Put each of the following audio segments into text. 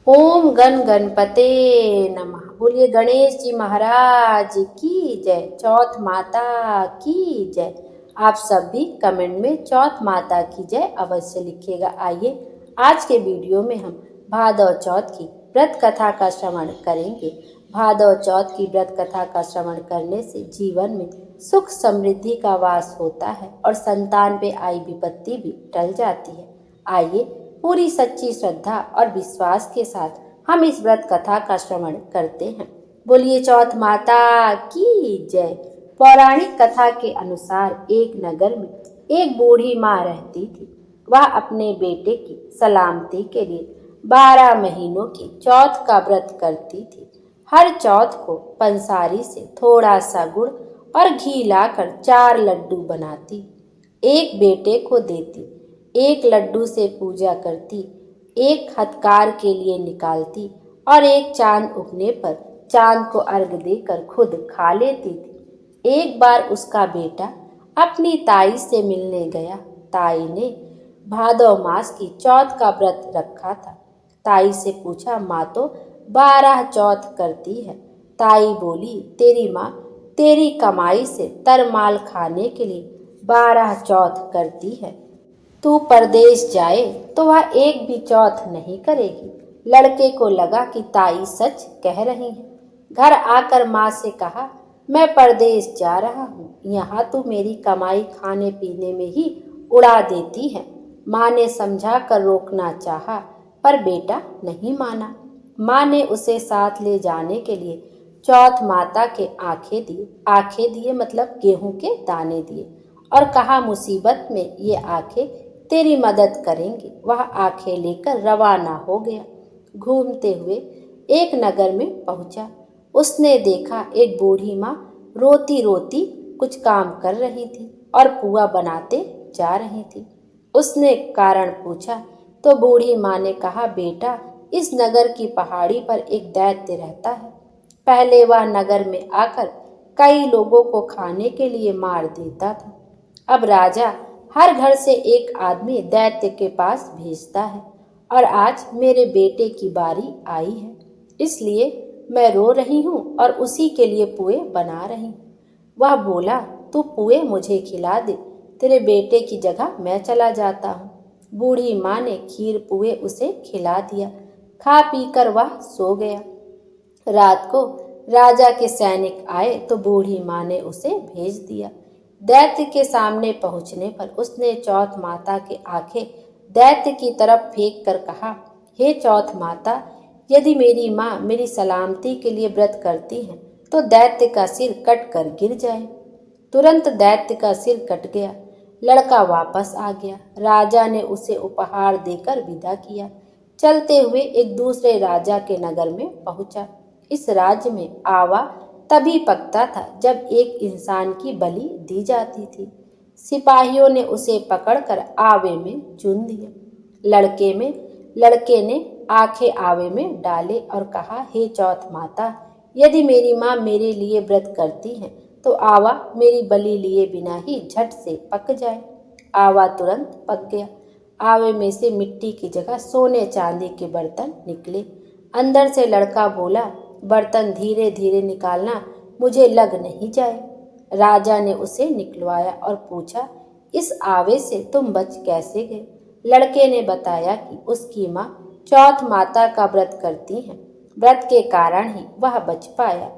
ओम गण गणपते नमः। बोलिए गणेश जी महाराज की जय। चौथ माता की जय। आप सब भी कमेंट में चौथ माता की जय अवश्य लिखिएगा। आइए आज के वीडियो में हम भादव चौथ की व्रत कथा का श्रवण करेंगे। भादव चौथ की व्रत कथा का श्रवण करने से जीवन में सुख समृद्धि का वास होता है और संतान पे आई विपत्ति भी टल जाती है। आइए पूरी सच्ची श्रद्धा और विश्वास के साथ हम इस व्रत कथा का श्रवण करते हैं। बोलिए चौथ माता की जय। पौराणिक कथा के अनुसार एक नगर में एक बूढ़ी माँ रहती थी। वह अपने बेटे की सलामती के लिए 12 महीनों की चौथ का व्रत करती थी। हर चौथ को पंसारी से थोड़ा सा गुड़ और घी लाकर 4 लड्डू बनाती, एक बेटे को देती, एक लड्डू से पूजा करती, एक हथकार के लिए निकालती और एक चांद उगने पर चांद को अर्घ देकर खुद खा लेती थी। एक बार उसका बेटा अपनी ताई से मिलने गया। ताई ने भादव मास की चौथ का व्रत रखा था। ताई से पूछा, माँ तो 12 चौथ करती है। ताई बोली, तेरी माँ तेरी कमाई से तरमाल खाने के लिए 12 चौथ करती है। तू परदेश जाए तो वह एक भी चौथ नहीं करेगी। लड़के को लगा कि ताई सच कह रही है। घर आकर माँ से कहा, मैं परदेश जा रहा हूँ, यहाँ तू मेरी कमाई खाने पीने में ही उड़ा देती है। माँ ने समझा कर रोकना चाहा, पर बेटा नहीं माना। माँ ने उसे साथ ले जाने के लिए चौथ माता के आंखें दिए मतलब गेहूं के दाने दिए और कहा, मुसीबत में ये आंखें तेरी मदद करेंगे। वह आंखें लेकर रवाना हो गया। घूमते हुए एक नगर में पहुंचा। उसने देखा एक बूढ़ी माँ रोती रोती कुछ काम कर रही थी और पुआ बनाते जा रही थी। उसने कारण पूछा तो बूढ़ी माँ ने कहा, बेटा इस नगर की पहाड़ी पर एक दैत्य रहता है। पहले वह नगर में आकर कई लोगों को खाने के लिए मार देता था। अब राजा हर घर से एक आदमी दैत्य के पास भेजता है और आज मेरे बेटे की बारी आई है, इसलिए मैं रो रही हूँ और उसी के लिए पुए बना रही हूँ। वह बोला, तू पुए मुझे खिला दे, तेरे बेटे की जगह मैं चला जाता हूँ। बूढ़ी माँ ने खीर पुए उसे खिला दिया। खा पी कर वह सो गया। रात को राजा के सैनिक आए तो बूढ़ी माँ ने उसे भेज दिया। दैत्य के सामने पहुंचने पर उसने चौथ माता के आंखें दैत्य की तरफ फेंक कर कहा, हे चौथ माता, यदि मेरी माँ मेरी सलामती के लिए व्रत करती है तो दैत्य का सिर कट कर गिर जाए। तुरंत दैत्य का सिर कट गया। लड़का वापस आ गया। राजा ने उसे उपहार देकर विदा किया। चलते हुए एक दूसरे राजा के नगर में पहुंचा। इस राज्य में आवा तभी पकता था जब एक इंसान की बलि दी जाती थी। सिपाहियों ने उसे पकड़कर आवे में चुन दिया। लड़के ने आंखें आवे में डाले और कहा, हे चौथ माता, यदि मेरी माँ मेरे लिए व्रत करती है तो आवा मेरी बलि लिए बिना ही झट से पक जाए। आवा तुरंत पक गया। आवे में से मिट्टी की जगह सोने चांदी के बर्तन निकले। अंदर से लड़का बोला, बर्तन धीरे धीरे निकालना, मुझे लग नहीं जाए। राजा ने उसे निकलवाया और पूछा, इस आवे से तुम बच कैसे गए? लड़के ने बताया कि उसकी माँ चौथ माता का व्रत करती हैं। व्रत के कारण ही वह बच पाया।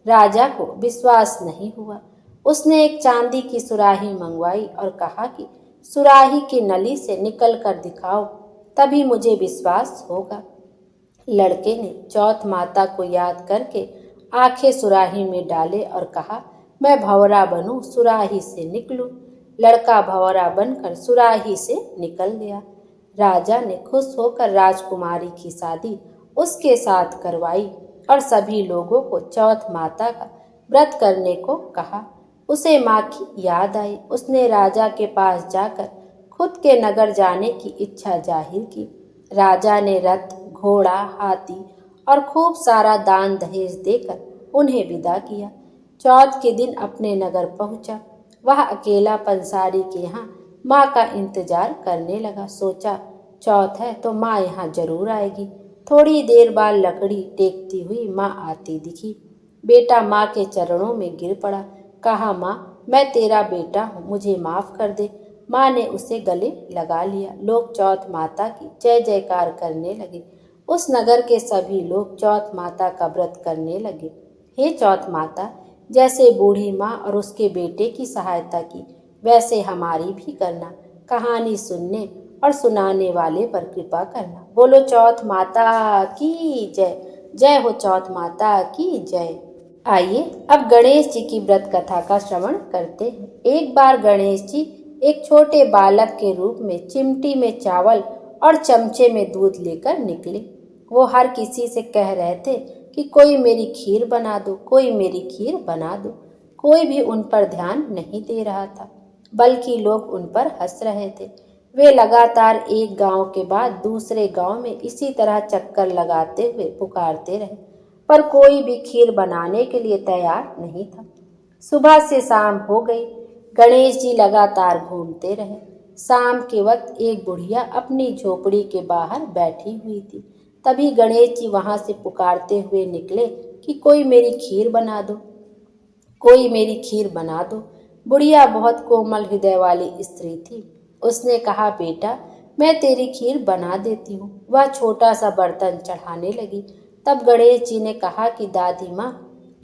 राजा को विश्वास नहीं हुआ। उसने एक चांदी की सुराही मंगवाई और कहा कि सुराही की नली से निकल कर दिखाओ, तभी मुझे विश्वास होगा। लड़के ने चौथ माता को याद करके आंखें सुराही में डाले और कहा, मैं भंवरा बनूं, सुराही से निकलूं। लड़का भंवरा बनकर सुराही से निकल गया। राजा ने खुश होकर राजकुमारी की शादी उसके साथ करवाई और सभी लोगों को चौथ माता का व्रत करने को कहा। उसे माँ की याद आई। उसने राजा के पास जाकर खुद के नगर जाने की इच्छा जाहिर की। राजा ने रथ, घोड़ा, हाथी और खूब सारा दान दहेज देकर उन्हें विदा किया। चौथ के दिन अपने नगर पहुंचा। वह अकेला पंसारी के यहाँ माँ का इंतजार करने लगा। सोचा, चौथ है तो माँ यहाँ जरूर आएगी। थोड़ी देर बाद लकड़ी टेकती हुई माँ आती दिखी। बेटा माँ के चरणों में गिर पड़ा, कहा, माँ मैं तेरा बेटा हूँ, मुझे माफ कर दे। माँ ने उसे गले लगा लिया। लोग चौथ माता की जय जयकार करने लगे। उस नगर के सभी लोग चौथ माता का व्रत करने लगे। हे चौथ माता, जैसे बूढ़ी माँ और उसके बेटे की सहायता की, वैसे हमारी भी करना। कहानी सुनने और सुनाने वाले पर कृपा करना। बोलो चौथ माता की जय। जय हो चौथ माता की जय। आइए अब गणेश जी की व्रत कथा का श्रवण करते हैं। एक बार गणेश जी एक छोटे बालक के रूप में चिमटी में चावल और चमचे में दूध लेकर निकले। वो हर किसी से कह रहे थे कि कोई मेरी खीर बना दो, कोई मेरी खीर बना दो। कोई भी उन पर ध्यान नहीं दे रहा था, बल्कि लोग उन पर हंस रहे थे। वे लगातार एक गांव के बाद दूसरे गांव में इसी तरह चक्कर लगाते हुए पुकारते रहे, पर कोई भी खीर बनाने के लिए तैयार नहीं था। सुबह से शाम हो गई, गणेश जी लगातार घूमते रहे। शाम के वक्त एक बुढ़िया अपनी झोपड़ी के बाहर बैठी हुई थी। तभी गणेश जी वहां से पुकारते हुए निकले कि कोई मेरी खीर बना दो, कोई मेरी खीर बना दो। बुढ़िया बहुत कोमल हृदय वाली स्त्री थी। उसने कहा, बेटा मैं तेरी खीर बना देती हूँ। वह छोटा सा बर्तन चढ़ाने लगी। तब गणेश जी ने कहा कि दादी माँ,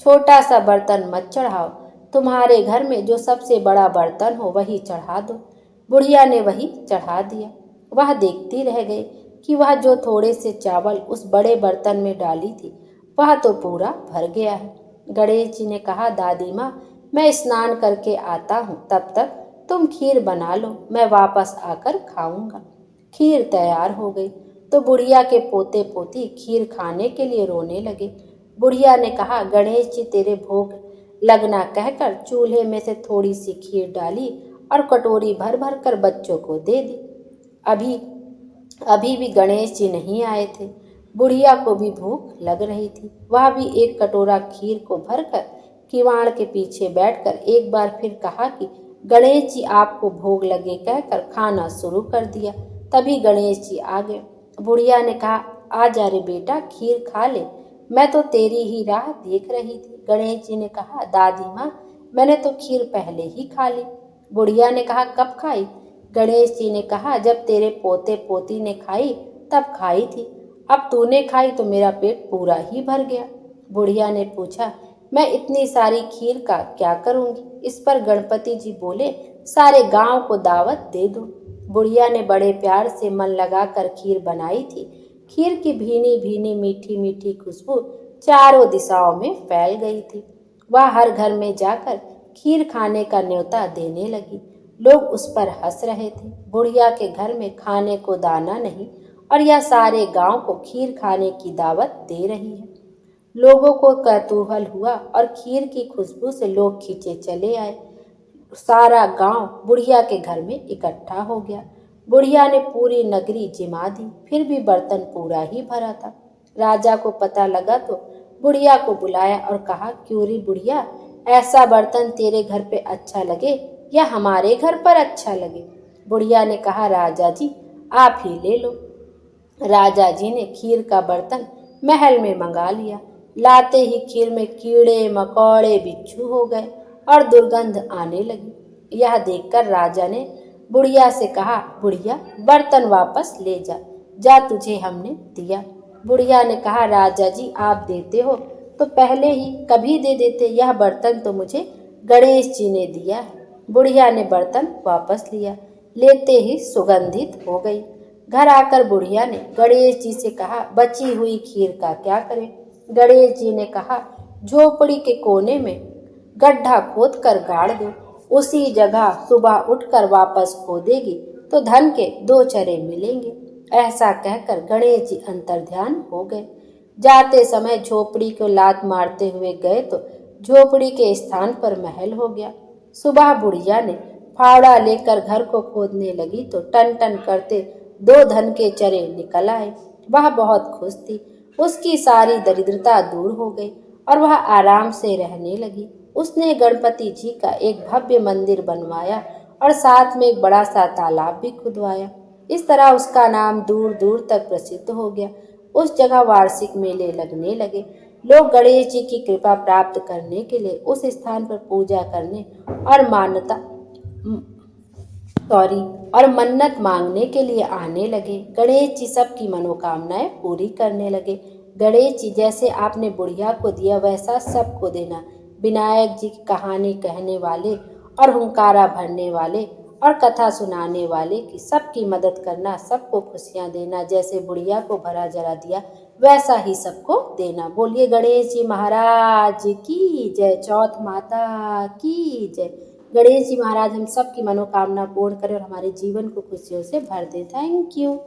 छोटा सा बर्तन मत चढ़ाओ, तुम्हारे घर में जो सबसे बड़ा बर्तन हो वही चढ़ा दो। बुढ़िया ने वही चढ़ा दिया। वह देखती रह गई कि वह जो थोड़े से चावल उस बड़े बर्तन में डाली थी, वह तो पूरा भर गया है। गणेश जी ने कहा, दादी माँ मैं स्नान करके आता हूँ, तब तक तुम खीर बना लो, मैं वापस आकर खाऊंगा। खीर तैयार हो गई तो बुढ़िया के पोते पोती खीर खाने के लिए रोने लगे। बुढ़िया ने कहा, गणेश जी तेरे भोग लगना कहकर चूल्हे में से थोड़ी सी खीर डाली और कटोरी भर भर कर बच्चों को दे दी। अभी अभी भी गणेश जी नहीं आए थे। बुढ़िया को भी भूख लग रही थी। वह भी एक कटोरा खीर को भरकर किवाड़ के पीछे बैठकर एक बार फिर कहा कि गणेश जी आपको भोग लगे कहकर खाना शुरू कर दिया। तभी गणेश जी आ गए। बुढ़िया ने कहा, आ जा रे बेटा, खीर खा ले, मैं तो तेरी ही राह देख रही थी। गणेश जी ने कहा, दादी माँ मैंने तो खीर पहले ही खा ली। बुढ़िया ने कहा, कब खाई? गणेश जी ने कहा, जब तेरे पोते पोती ने खाई तब खाई थी। अब तूने खाई तो मेरा पेट पूरा ही भर गया। बुढ़िया ने पूछा, मैं इतनी सारी खीर का क्या करूंगी? इस पर गणपति जी बोले, सारे गांव को दावत दे दो। बुढ़िया ने बड़े प्यार से मन लगाकर खीर बनाई थी। खीर की भीनी भीनी मीठी मीठी खुशबू चारों दिशाओं में फैल गई थी। वह हर घर में जाकर खीर खाने का न्योता देने लगी। लोग उस पर हंस रहे थे। बुढ़िया के घर में खाने को दाना नहीं और यह सारे गांव को खीर खाने की दावत दे रही है। लोगों को कौतूहल हुआ और खीर की खुशबू से लोग खींचे चले आए। सारा गांव बुढ़िया के घर में इकट्ठा हो गया। बुढ़िया ने पूरी नगरी जिमा दी, फिर भी बर्तन पूरा ही भरा था। राजा को पता लगा तो बुढ़िया को बुलाया और कहा, क्यों रे बुढ़िया, ऐसा बर्तन तेरे घर पे अच्छा लगे या हमारे घर पर अच्छा लगे? बुढ़िया ने कहा, राजा जी आप ही ले लो। राजा जी ने खीर का बर्तन महल में मंगा लिया। लाते ही खीर में कीड़े मकोड़े बिच्छू हो गए और दुर्गंध आने लगी। यह देखकर राजा ने बुढ़िया से कहा, बुढ़िया बर्तन वापस ले जा, जा तुझे हमने दिया। बुढ़िया ने कहा, राजा जी आप देते हो तो पहले ही कभी दे देते, यह बर्तन तो मुझे गणेश जी ने दिया है। बुढ़िया ने बर्तन वापस लिया, लेते ही सुगंधित हो गई। घर आकर बुढ़िया ने गणेश जी से कहा, बची हुई खीर का क्या करें? गणेश जी ने कहा, झोपड़ी के कोने में गड्ढा खोद कर गाड़ दो, उसी जगह सुबह उठकर वापस खोदेगी तो धन के दो चरे मिलेंगे। ऐसा कहकर गणेश जी अंतर्ध्यान हो गए। जाते समय झोपड़ी को लात मारते हुए गए तो झोपड़ी के स्थान पर महल हो गया। सुबह बुढ़िया ने फावड़ा लेकर घर को खोदने लगी तो टन टन करते दो धन के चरे निकल आए। वह बहुत खुश थी। उसकी सारी दरिद्रता दूर हो गई और वह आराम से रहने लगी। उसने गणपति जी का एक भव्य मंदिर बनवाया और साथ में एक बड़ा सा तालाब भी खुदवाया। इस तरह उसका नाम दूर दूर तक प्रसिद्ध हो गया। उस जगह वार्षिक मेले लगने लगे। लोग गणेश जी की कृपा प्राप्त करने के लिए उस स्थान पर पूजा करने और सॉरी और मन्नत मांगने के लिए आने लगे। गणेश जी सबकी मनोकामनाएं पूरी करने लगे। गणेश जी जैसे आपने बुढ़िया को दिया वैसा सबको देना। विनायक जी की कहानी कहने वाले और हुंकारा भरने वाले और कथा सुनाने वाले की सबकी मदद करना, सबको खुशियां देना। जैसे बुढ़िया को भरा जरा दिया वैसा ही सबको देना। बोलिए गणेश जी महाराज की जय। चौथ माता की जय। गणेश जी महाराज हम सब की मनोकामना पूर्ण करें और हमारे जीवन को खुशियों से भर दे। Thank you.